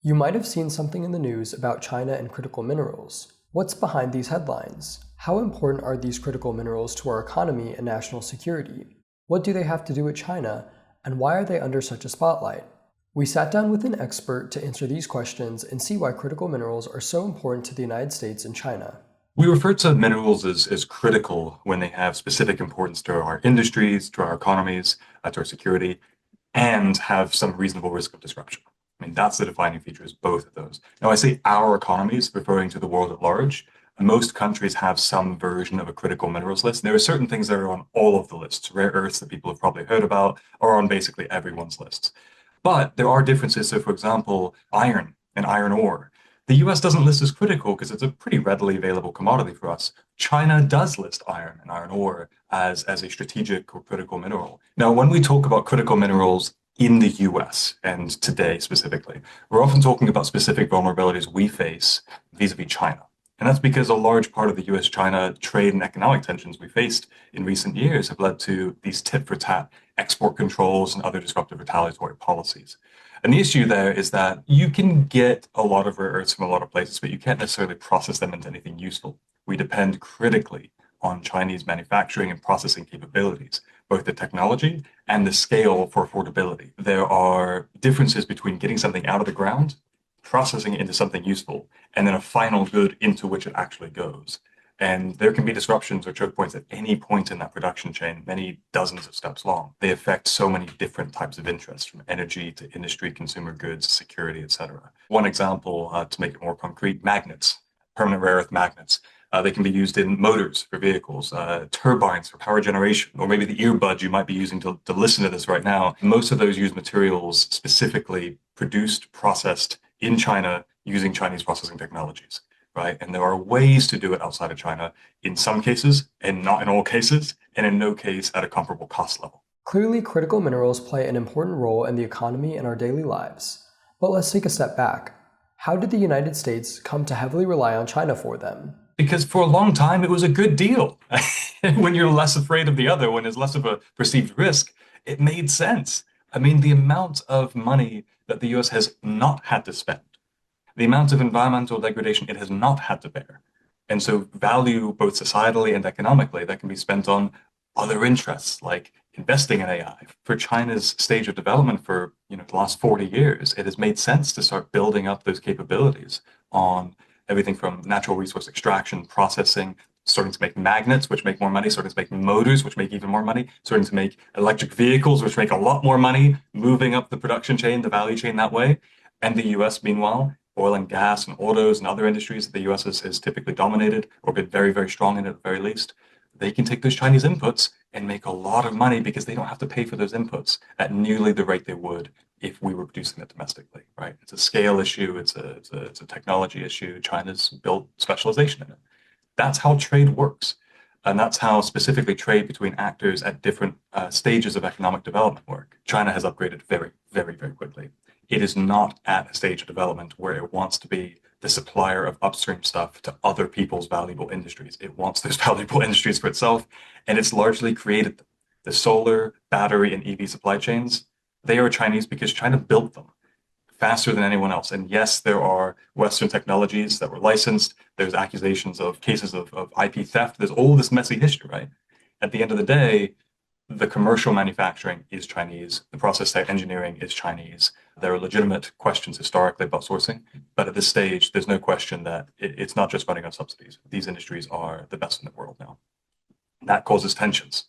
You might have seen something in the news about China and critical minerals. What's behind these headlines? How important are these critical minerals to our economy and national security? What do they have to do with China, and why are they under such a spotlight? We sat down with an expert to answer these questions and see why critical minerals are so important to the United States and China. We refer to minerals as critical when they have specific importance to our industries, to our economies, to our security, and have some reasonable risk of disruption. I mean, that's the defining feature is both of those. Now, I say our economies, referring to the world at large. Most countries have some version of a critical minerals list. There are certain things that are on all of the lists. Rare earths that people have probably heard about are on basically everyone's lists. But there are differences. So, for example, iron and iron ore. The US doesn't list as critical because it's a pretty readily available commodity for us. China does list iron and iron ore as a strategic or critical mineral. Now, when we talk about critical minerals in the US and today specifically, we're often talking about specific vulnerabilities we face vis-a-vis China. And that's because a large part of the US China trade and economic tensions we faced in recent years have led to these tit for tat export controls and other disruptive retaliatory policies. And the issue there is that you can get a lot of rare earths from a lot of places, but you can't necessarily process them into anything useful. We depend critically on Chinese manufacturing and processing capabilities, both the technology and the scale for affordability. There are differences between getting something out of the ground, processing it into something useful, and then a final good into which it actually goes. And there can be disruptions or choke points at any point in that production chain, many dozens of steps long. They affect so many different types of interests, from energy to industry, consumer goods, security, etc. One example, to make it more concrete, magnets, permanent rare earth magnets. They can be used in motors for vehicles, turbines for power generation, or maybe the earbud you might be using to listen to this right now. Most of those use materials specifically produced, processed in China using Chinese processing technologies. Right? And there are ways to do it outside of China in some cases, and not in all cases, and in no case at a comparable cost level. Clearly, critical minerals play an important role in the economy and our daily lives. But let's take a step back. How did the United States come to heavily rely on China for them? Because for a long time, it was a good deal. When you're less afraid of the other, when there's less of a perceived risk, it made sense. I mean, the amount of money that the US has not had to spend, the amount of environmental degradation it has not had to bear. And so value both societally and economically that can be spent on other interests like investing in AI. For China's stage of development for the last 40 years, it has made sense to start building up those capabilities on everything from natural resource extraction, processing, starting to make magnets, which make more money, starting to make motors, which make even more money, starting to make electric vehicles, which make a lot more money, moving up the production chain, the value chain that way. And the US, meanwhile, oil and gas and autos and other industries that the US has typically dominated or been very, very strong in at the very least, they can take those Chinese inputs and make a lot of money because they don't have to pay for those inputs at nearly the rate they would if we were producing it domestically, right? It's a scale issue, it's a technology issue. China's built specialization in it. That's how trade works. And that's how specifically trade between actors at different stages of economic development work. China has upgraded very, very, very quickly. It is not at a stage of development where it wants to be the supplier of upstream stuff to other people's valuable industries. It wants those valuable industries for itself, and it's largely created them. The solar, battery, and EV supply chains, they are Chinese because China built them faster than anyone else. And yes, there are Western technologies that were licensed. There's accusations of cases of IP theft. There's all this messy history, right? At the end of the day, the commercial manufacturing is Chinese. The process tech engineering is Chinese. There are legitimate questions historically about sourcing, but at this stage, there's no question that it's not just running on subsidies. These industries are the best in the world now. That causes tensions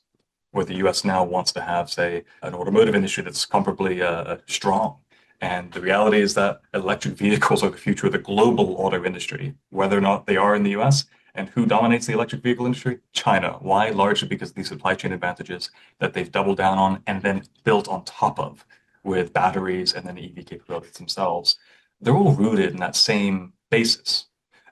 where the US now wants to have, say, an automotive industry that's comparably strong. And the reality is that electric vehicles are the future of the global auto industry, whether or not they are in the US. And who dominates the electric vehicle industry? China. Why? Largely because of these supply chain advantages that they've doubled down on and then built on top of with batteries and then EV capabilities themselves. They're all rooted in that same basis.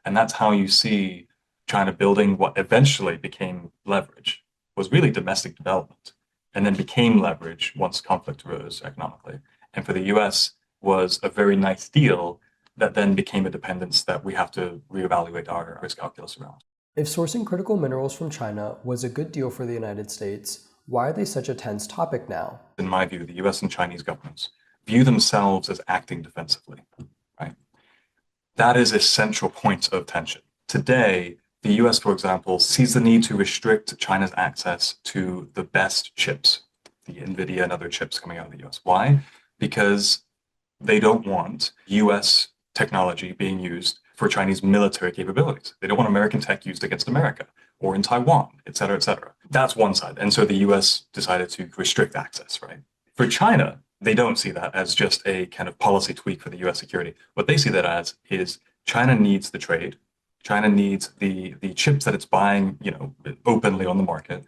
And that's how you see China building what eventually became leverage, was really domestic development, and then became leverage once conflict arose economically. And for the US was a very nice deal that then became a dependence that we have to reevaluate our risk calculus around. If sourcing critical minerals from China was a good deal for the United States, why are they such a tense topic now? In my view, the US and Chinese governments view themselves as acting defensively, right? That is a central point of tension. Today, the US, for example, sees the need to restrict China's access to the best chips, the NVIDIA and other chips coming out of the US. Why? Because they don't want US technology being used for Chinese military capabilities. They don't want American tech used against America or in Taiwan, et cetera, et cetera. That's one side. And so the US decided to restrict access, right? For China, they don't see that as just a kind of policy tweak for the US security. What they see that as is China needs the trade. China needs the chips that it's buying, openly on the market.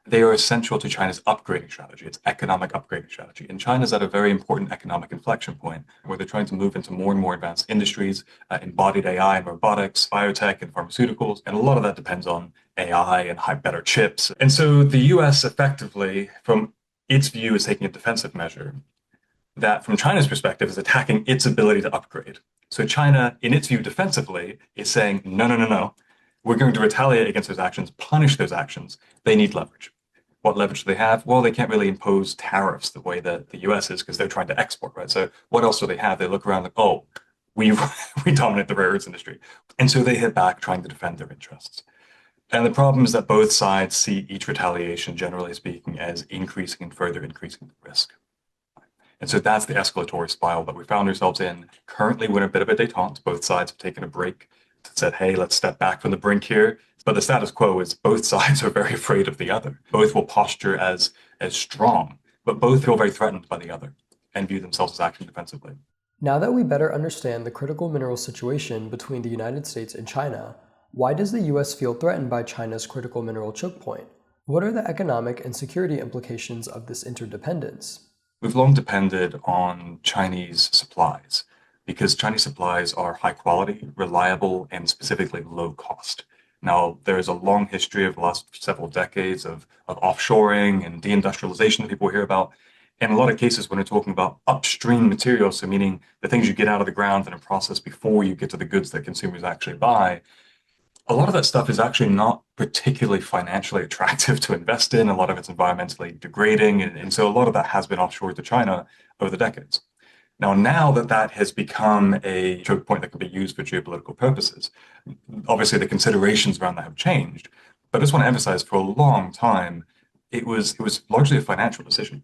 They are essential to China's upgrading strategy, its economic upgrading strategy. And China's at a very important economic inflection point where they're trying to move into more and more advanced industries, embodied AI and robotics, biotech and pharmaceuticals. And a lot of that depends on AI and better chips. And so the US effectively, from its view, is taking a defensive measure that, from China's perspective, is attacking its ability to upgrade. So China, in its view, defensively, is saying, no, no, no, no. We're going to retaliate against those actions, punish those actions. They need leverage. What leverage do they have? Well, they can't really impose tariffs the way that the US is because they're trying to export, right? So what else do they have? They look around like, oh, we dominate the rare earths industry. And so they hit back trying to defend their interests. And the problem is that both sides see each retaliation, generally speaking, as increasing and further increasing the risk. And so that's the escalatory spiral that we found ourselves in. Currently, we're in a bit of a détente. Both sides have taken a break, said, hey, let's step back from the brink here. But the status quo is both sides are very afraid of the other. Both will posture as strong, but both feel very threatened by the other and view themselves as acting defensively. Now that we better understand the critical mineral situation between the United States and China, why does the US feel threatened by China's critical mineral choke point? What are the economic and security implications of this interdependence? We've long depended on Chinese supplies because Chinese supplies are high quality, reliable, and specifically low cost. Now, there's a long history of the last several decades of offshoring and deindustrialization that people hear about. In a lot of cases, when we're talking about upstream materials, so meaning the things you get out of the ground and are processed before you get to the goods that consumers actually buy, a lot of that stuff is actually not particularly financially attractive to invest in. A lot of it's environmentally degrading. And so a lot of that has been offshored to China over the decades. Now that that has become a choke point that can be used for geopolitical purposes, obviously the considerations around that have changed. But I just want to emphasize, for a long time, it was largely a financial decision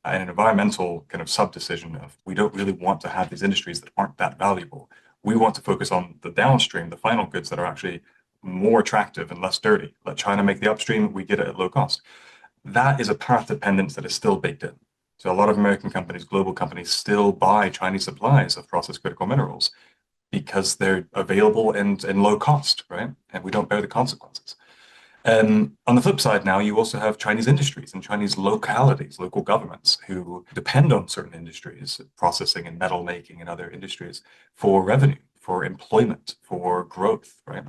and an environmental kind of sub-decision of, we don't really want to have these industries that aren't that valuable. We want to focus on the downstream, the final goods that are actually more attractive and less dirty. Let China make the upstream, we get it at low cost. That is a path dependence that is still baked in. So a lot of American companies, global companies, still buy Chinese supplies of processed critical minerals because they're available and low cost, right? And we don't bear the consequences. On the flip side, now you also have Chinese industries and Chinese localities, local governments who depend on certain industries, processing and metal making and other industries, for revenue, for employment, for growth, right?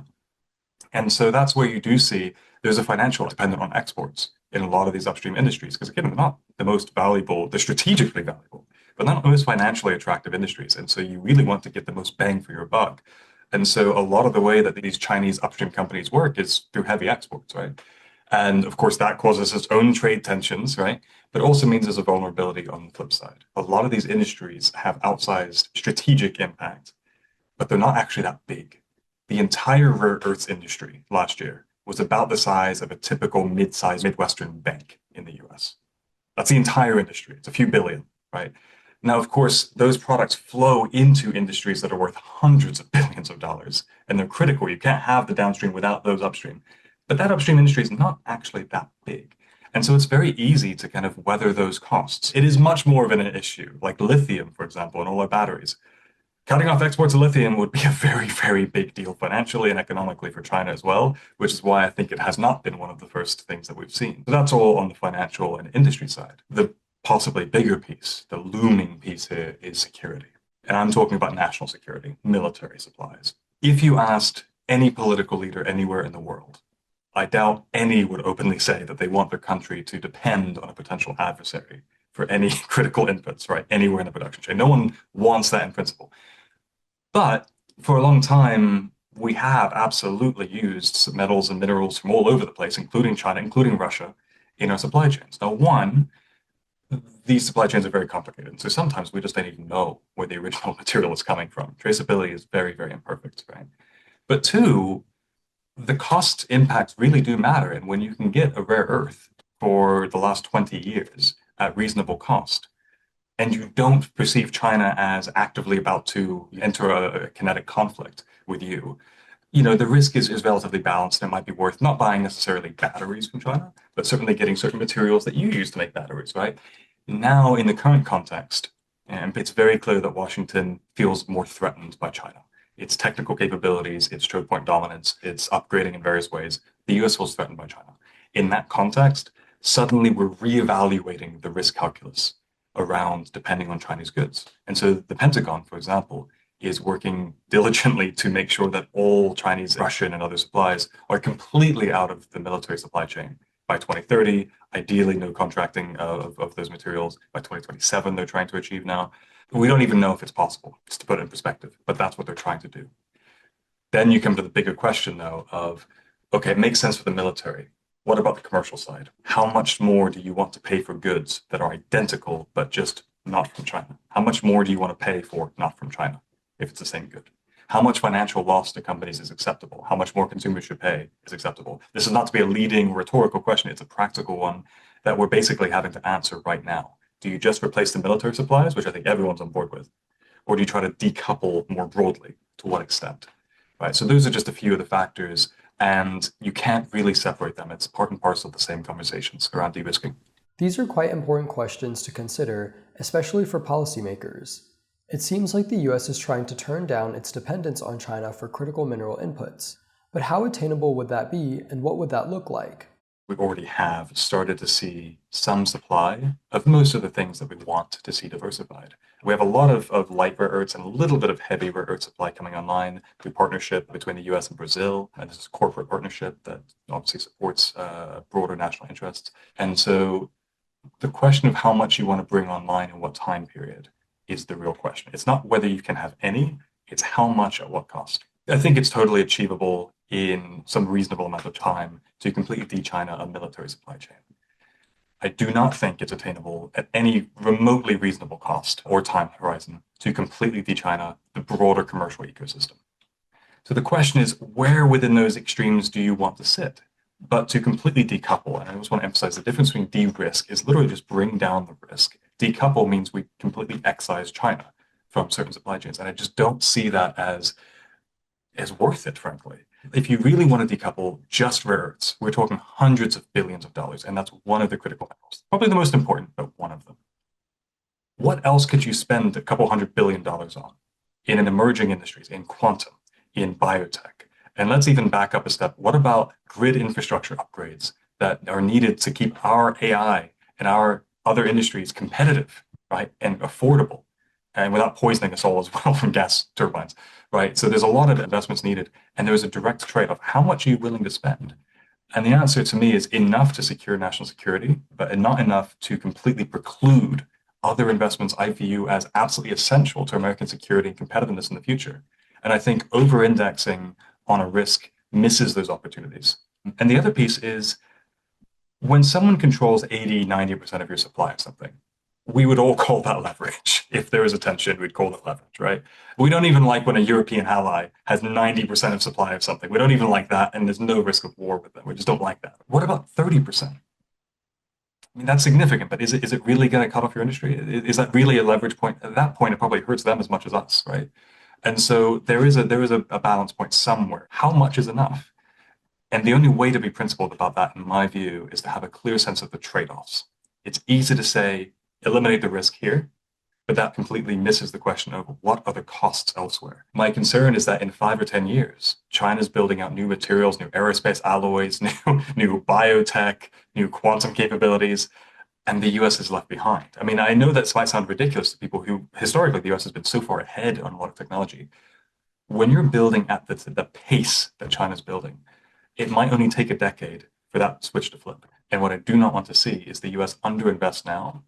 And so that's where you do see there's a financial dependent on exports in a lot of these upstream industries, because again, they're not the most valuable, they're strategically valuable, but not the most financially attractive industries. And so you really want to get the most bang for your buck. And so a lot of the way that these Chinese upstream companies work is through heavy exports, right? And of course, that causes its own trade tensions, right? But also means there's a vulnerability on the flip side. A lot of these industries have outsized strategic impact, but they're not actually that big. The entire rare earths industry last year was about the size of a typical mid-sized Midwestern bank in the US. That's the entire industry. It's a few billion, right? Now, of course, those products flow into industries that are worth hundreds of billions of dollars, and they're critical. You can't have the downstream without those upstream. But that upstream industry is not actually that big. And so it's very easy to kind of weather those costs. It is much more of an issue, like lithium, for example, and all our batteries. Cutting off exports of lithium would be a very, very big deal financially and economically for China as well, which is why I think it has not been one of the first things that we've seen. So that's all on the financial and industry side. The possibly bigger piece, the looming piece here, is security. And I'm talking about national security, military supplies. If you asked any political leader anywhere in the world, I doubt any would openly say that they want their country to depend on a potential adversary for any critical inputs, right? Anywhere in the production chain. No one wants that in principle. But for a long time, we have absolutely used metals and minerals from all over the place, including China, including Russia, in our supply chains. Now, one, these supply chains are very complicated. So sometimes we just don't even know where the original material is coming from. Traceability is very, very imperfect, right? But two, the cost impacts really do matter. And when you can get a rare earth for the last 20 years at reasonable cost, and you don't perceive China as actively about to enter a kinetic conflict with you, the risk is relatively balanced. It might be worth not buying necessarily batteries from China, but certainly getting certain materials that you use to make batteries, right? Now, in the current context, it's very clear that Washington feels more threatened by China. Its technical capabilities, its choke point dominance, its upgrading in various ways, the US feels threatened by China. In that context, suddenly we're reevaluating the risk calculus around depending on Chinese goods. And so the Pentagon, for example, is working diligently to make sure that all Chinese, Russian, and other supplies are completely out of the military supply chain by 2030. Ideally, no contracting of those materials by 2027. They're trying to achieve now. We don't even know if it's possible, just to put it in perspective, but that's what they're trying to do. Then you come to the bigger question, though, of okay, it makes sense for the military. What about the commercial side? How much more do you want to pay for goods that are identical, but just not from China? How much more do you want to pay for not from China if it's the same good? How much financial loss to companies is acceptable? How much more consumers should pay is acceptable? This is not to be a leading rhetorical question. It's a practical one that we're basically having to answer right now. Do you just replace the military supplies, which I think everyone's on board with, or do you try to decouple more broadly? To what extent? Right. So those are just a few of the factors, and you can't really separate them. It's part and parcel of the same conversations around de-risking. These are quite important questions to consider, especially for policymakers. It seems like the US is trying to turn down its dependence on China for critical mineral inputs. But how attainable would that be, and what would that look like? We already have started to see some supply of most of the things that we want to see diversified. We have a lot of light rare earths and a little bit of heavy rare earth supply coming online through partnership between the US and Brazil. And this is a corporate partnership that obviously supports broader national interests. And so the question of how much you want to bring online in what time period is the real question. It's not whether you can have any, it's how much at what cost. I think it's totally achievable in some reasonable amount of time to completely de-China a military supply chain. I do not think it's attainable at any remotely reasonable cost or time horizon to completely de-China the broader commercial ecosystem. So the question is, where within those extremes do you want to sit? But to completely decouple, and I just want to emphasize the difference between de-risk is literally just bring down the risk. Decouple means we completely excise China from certain supply chains. And I just don't see that as worth it, frankly. If you really want to decouple just rare earths, we're talking hundreds of billions of dollars, and that's one of the critical metals. Probably the most important, but one of them. What else could you spend a couple $100 billion on in emerging industries, in quantum, in biotech? And let's even back up a step. What about grid infrastructure upgrades that are needed to keep our AI and our other industries competitive, right, and affordable, and without poisoning us all as well from gas turbines, right? So there's a lot of investments needed, and there's a direct trade-off. How much are you willing to spend? And the answer to me is enough to secure national security, but not enough to completely preclude other investments I view as absolutely essential to American security and competitiveness in the future. And I think over-indexing on a risk misses those opportunities. And the other piece is when someone controls 80, 90% of your supply of something, we would all call that leverage. If there is a tension, we'd call it leverage, right? We don't even like when a European ally has 90% of supply of something. We don't even like that, and there's no risk of war with them. We just don't like that. What about 30%? I mean, that's significant, but is it really going to cut off your industry? Is that really a leverage point? At that point, it probably hurts them as much as us, right? And so there is a balance point somewhere. How much is enough? And the only way to be principled about that, in my view, is to have a clear sense of the trade-offs. It's easy to say, eliminate the risk here, but that completely misses the question of what are the costs elsewhere. My concern is that in 5 or 10 years, China's building out new materials, new aerospace alloys, new biotech, new quantum capabilities, and the US is left behind. I mean, I know that might sound ridiculous to people who, historically, the US has been so far ahead on a lot of technology. When you're building at the pace that China's building, it might only take a decade for that switch to flip. And what I do not want to see is the US underinvest now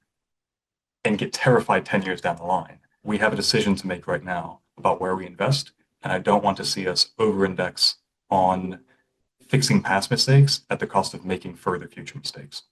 and get terrified 10 years down the line. We have a decision to make right now about where we invest, and I don't want to see us over-index on fixing past mistakes at the cost of making further future mistakes.